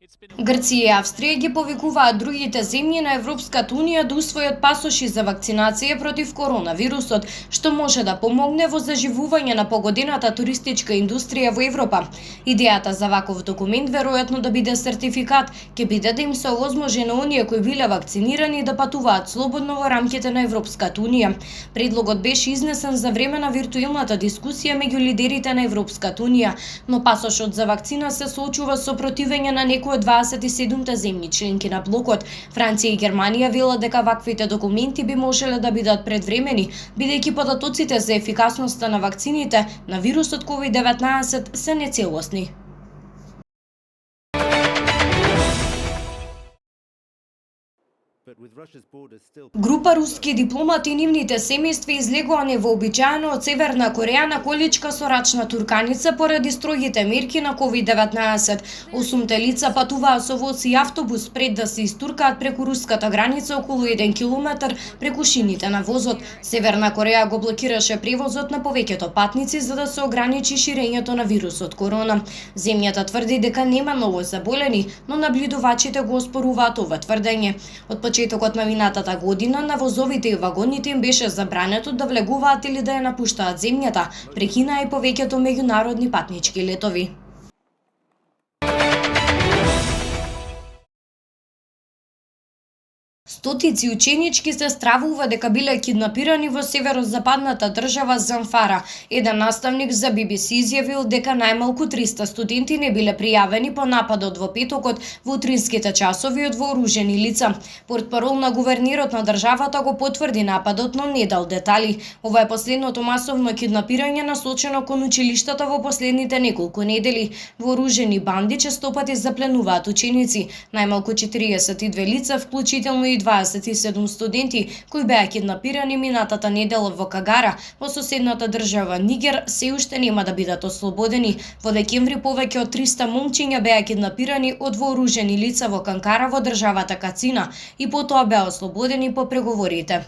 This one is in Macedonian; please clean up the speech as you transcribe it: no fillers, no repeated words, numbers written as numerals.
Грција и Австрија ги повикуваат другите земји на Европската Унија да усвојат пасоши за вакцинација против коронавирусот, што може да помогне во заживување на погодената туристичка индустрија во Европа. Идејата за ваков документ веројатно да биде сертификат, ќе биде да им се овозможи на оние кои биле вакцинирани да патуваат слободно во рамките на Европската Унија. Предлогот беше изнесен за време на виртуелната дискусија меѓу лидерите на Европската Унија, но пасошот за вакцина се соочува со противење на некои од 27 земји членки на блокот. Франција и Германија велат дека ваквите документи би можеле да бидат предвремени, бидејќи податоците за ефикасноста на вакцините на вирусот COVID-19 се нецелосни. Група руски дипломати и нивните семејства излегоа невообичаено од Северна Кореја на количка со рачна турканица поради строгите мерки на COVID-19. 8 лица патуваа со воз и автобус пред да се истуркаат преку руската граница околу 1 километар преку шините на возот. Северна Кореја го блокираше превозот на повеќето патници за да се ограничи ширењето на вирусот корона. Земјата тврди дека нема ново заболени, но наблюдувачите го оспоруваат ова тврдење. Од почетокот на минатата година на возовите и вагоните им беше забрането да влегуваат или да ја напуштаат земјата, прекинаа и повеќето меѓународни патнички летови. Стотици ученички се стравува дека биле киднапирани во северозападната држава Замфара. Еден наставник за BBC изјавил дека најмалку 300 студенти не биле пријавени по нападот во петокот во утринските часови од вооружени лица. Портпарол на гувернерот на државата го потврди нападот, но не дал детали. Ова е последното масовно киднапирање насочено кон училиштата во последните неколку недели. Вооружени банди честопати запленуваат ученици. Најмалку 42 лица, вклучително и 27 студенти кои беа киднапирани минатата недела во Кагара, во соседната држава Нигер, се уште нема да бидат ослободени. Во декември повеќе од 300 момчиња беа киднапирани од вооружени лица во Канкара во државата Кацина и потоа беа ослободени по преговорите.